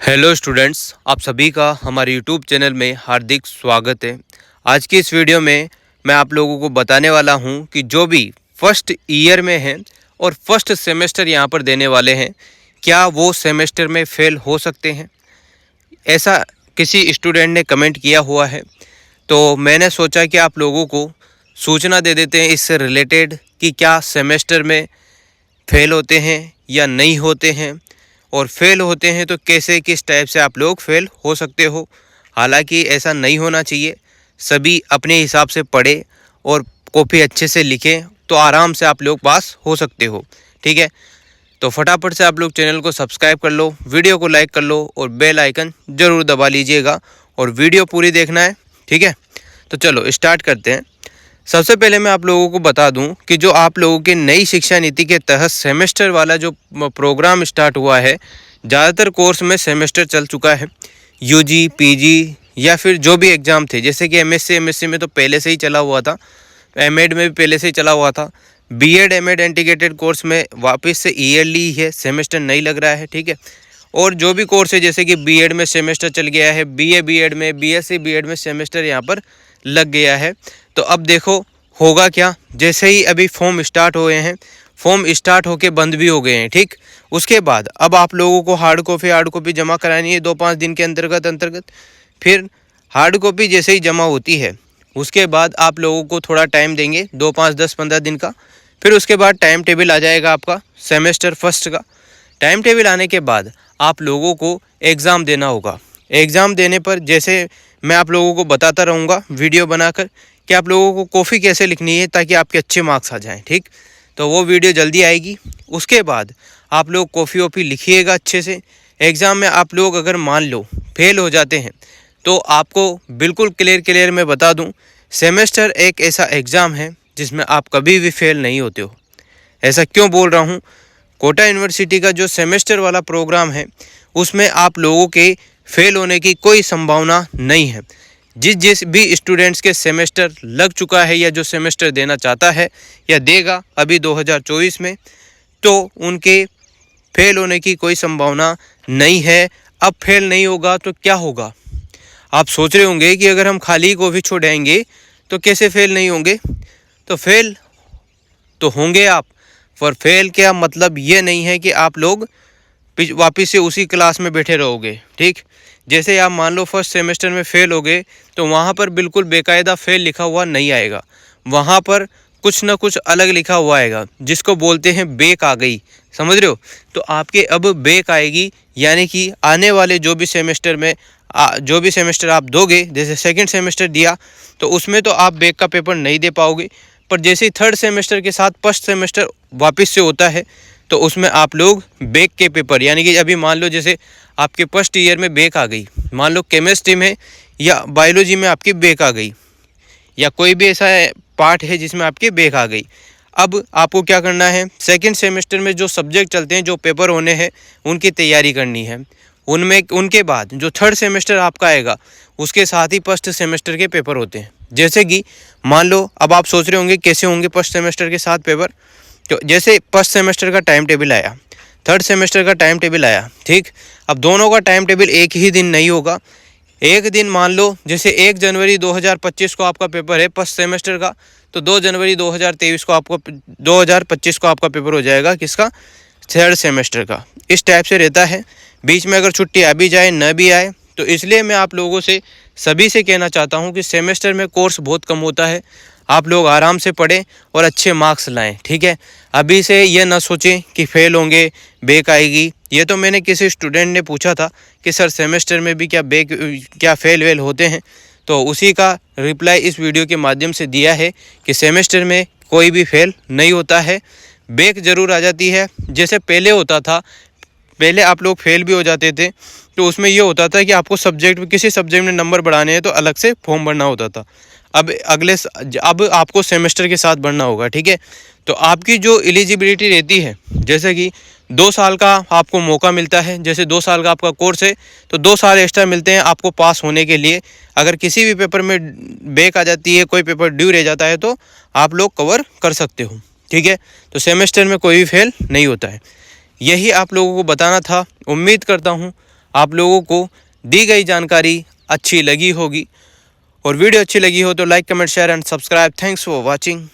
Hello students, आप सभी का हमारे यूट्यूब चैनल में हार्दिक स्वागत है। आज की इस वीडियो में मैं आप लोगों को बताने वाला हूं कि जो भी फर्स्ट ईयर में हैं और फर्स्ट सेमेस्टर यहां पर देने वाले हैं, क्या वो सेमेस्टर में फ़ेल हो सकते हैं। ऐसा किसी स्टूडेंट ने कमेंट किया हुआ है, तो मैंने सोचा कि आप लोगों को सूचना दे देते हैं इससे रिलेटेड कि क्या सेमेस्टर में फ़ेल होते हैं या नहीं होते हैं, और फेल होते हैं तो कैसे किस टाइप से आप लोग फेल हो सकते हो। हालांकि ऐसा नहीं होना चाहिए। सभी अपने हिसाब से पढ़े और कॉपी अच्छे से लिखें तो आराम से आप लोग पास हो सकते हो। ठीक है, तो फटाफट से आप लोग चैनल को सब्सक्राइब कर लो, वीडियो को लाइक कर लो और बेल आइकन ज़रूर दबा लीजिएगा और वीडियो पूरी देखना है। ठीक है, तो चलो स्टार्ट करते हैं। सबसे पहले मैं आप लोगों को बता दूं कि जो आप लोगों के नई शिक्षा नीति के तहत सेमेस्टर वाला जो प्रोग्राम स्टार्ट हुआ है, ज़्यादातर कोर्स में सेमेस्टर चल चुका है। यूजी, पीजी या फिर जो भी एग्ज़ाम थे, जैसे कि एमएससी में तो पहले से ही चला हुआ था, एमएड में भी पहले से ही चला हुआ था। बीएड एमएड इंटीग्रेटेड कोर्स में वापस से ईयरली ही है, सेमेस्टर नहीं लग रहा है। ठीक है, और जो भी कोर्स है जैसे कि बीएड में सेमेस्टर चल गया है, बीए बीएड में, बीएससी बीएड में सेमेस्टर यहाँ पर लग गया है। तो अब देखो होगा क्या, जैसे ही अभी फॉर्म स्टार्ट हुए हैं, फॉर्म स्टार्ट होके बंद भी हो गए हैं। ठीक, उसके बाद अब आप लोगों को हार्ड कॉपी जमा करानी है 2-5 दिन के अंतर्गत। फिर हार्ड कॉपी जैसे ही जमा होती है उसके बाद आप लोगों को थोड़ा टाइम देंगे, 2-5-10-15 दिन का। फिर उसके बाद टाइम टेबल आ जाएगा आपका सेमेस्टर फर्स्ट का। टाइम टेबल आने के बाद आप लोगों को एग्ज़ाम देना होगा। एग्ज़ाम देने पर जैसे मैं आप लोगों को बताता रहूँगा वीडियो बनाकर कि आप लोगों को कॉफ़ी कैसे लिखनी है ताकि आपके अच्छे मार्क्स आ जाएं। ठीक, तो वो वीडियो जल्दी आएगी। उसके बाद आप लोग कॉफ़ी वॉफ़ी लिखिएगा अच्छे से। एग्ज़ाम में आप लोग अगर मान लो फेल हो जाते हैं तो आपको बिल्कुल क्लियर मैं बता दूं, सेमेस्टर एक ऐसा एग्ज़ाम है जिसमें आप कभी भी फेल नहीं होते हो। ऐसा क्यों बोल रहा हूं, कोटा यूनिवर्सिटी का जो सेमेस्टर वाला प्रोग्राम है उसमें आप लोगों के फेल होने की कोई संभावना नहीं है। जिस भी स्टूडेंट्स के सेमेस्टर लग चुका है या जो सेमेस्टर देना चाहता है या देगा अभी 2024 में, तो उनके फेल होने की कोई संभावना नहीं है। अब फेल नहीं होगा तो क्या होगा, आप सोच रहे होंगे कि अगर हम खाली कॉफ़ी छोड़ाएंगे तो कैसे फेल नहीं होंगे। तो फेल तो होंगे आप, पर फेल का मतलब ये नहीं है कि आप लोग वापस से उसी क्लास में बैठे रहोगे। ठीक, जैसे आप मान लो फर्स्ट सेमेस्टर में फ़ेल हो गए तो वहाँ पर बिल्कुल बेकायदा फ़ेल लिखा हुआ नहीं आएगा, वहाँ पर कुछ ना कुछ अलग लिखा हुआ आएगा जिसको बोलते हैं बैक आ गई। समझ रहे हो, तो आपके अब बैक आएगी, यानी कि आने वाले जो भी सेमेस्टर में जो भी सेमेस्टर आप दोगे, जैसे सेकंड सेमेस्टर दिया तो उसमें तो आप बैक का पेपर नहीं दे पाओगे, पर जैसे ही थर्ड सेमेस्टर के साथ फर्स्ट सेमेस्टर वापस से होता है तो उसमें आप लोग बैक के पेपर, यानी कि अभी मान लो जैसे आपके फर्स्ट ईयर में बैक आ गई, मान लो केमिस्ट्री में या बायोलॉजी में आपकी बैक आ गई, या कोई भी ऐसा पार्ट है जिसमें आपकी बैक आ गई। अब आपको क्या करना है, सेकंड सेमेस्टर में जो सब्जेक्ट चलते हैं, जो पेपर होने हैं, उनकी तैयारी करनी है। उनके बाद जो थर्ड सेमेस्टर आपका आएगा उसके साथ ही फर्स्ट सेमेस्टर के पेपर होते हैं। जैसे कि मान लो, अब आप सोच रहे होंगे कैसे होंगे फर्स्ट सेमेस्टर के साथ पेपर। तो जैसे फर्स्ट सेमेस्टर का टाइम टेबल आया, थर्ड सेमेस्टर का टाइम टेबल आया। ठीक, अब दोनों का टाइम टेबल एक ही दिन नहीं होगा। एक दिन मान लो जैसे 1 जनवरी 2025 को आपका पेपर है फर्स्ट सेमेस्टर का, तो 2 जनवरी 2023 को आपको 2025 को आपका पेपर हो जाएगा किसका, थर्ड सेमेस्टर का। इस टाइप से रहता है। बीच में अगर छुट्टी आ भी जाए न भी आए, तो इसलिए मैं आप लोगों से सभी से कहना चाहता हूं कि सेमेस्टर में कोर्स बहुत कम होता है, आप लोग आराम से पढ़ें और अच्छे मार्क्स लाएं। ठीक है, अभी से ये ना सोचें कि फेल होंगे, बैक आएगी। ये तो मैंने किसी स्टूडेंट ने पूछा था कि सर सेमेस्टर में भी क्या फेल वेल होते हैं, तो उसी का रिप्लाई इस वीडियो के माध्यम से दिया है कि सेमेस्टर में कोई भी फेल नहीं होता है, बैक ज़रूर आ जाती है। जैसे पहले होता था, पहले आप लोग फेल भी हो जाते थे तो उसमें ये होता था कि आपको किसी सब्जेक्ट में नंबर बढ़ाने हैं तो अलग से फॉर्म भरना होता था। अब आपको सेमेस्टर के साथ भरना होगा। ठीक है, तो आपकी जो एलिजिबिलिटी रहती है, जैसे कि 2 साल का आपको मौका मिलता है, जैसे 2 साल का आपका कोर्स है तो 2 साल एक्स्ट्रा मिलते हैं आपको पास होने के लिए। अगर किसी भी पेपर में बैक आ जाती है, कोई पेपर ड्यू रह जाता है, तो आप लोग कवर कर सकते हो। ठीक है, तो सेमेस्टर में कोई भी फेल नहीं होता है। यही आप लोगों को बताना था। उम्मीद करता हूँ आप लोगों को दी गई जानकारी अच्छी लगी होगी और वीडियो अच्छी लगी हो तो like comment share and subscribe. Thanks for watching.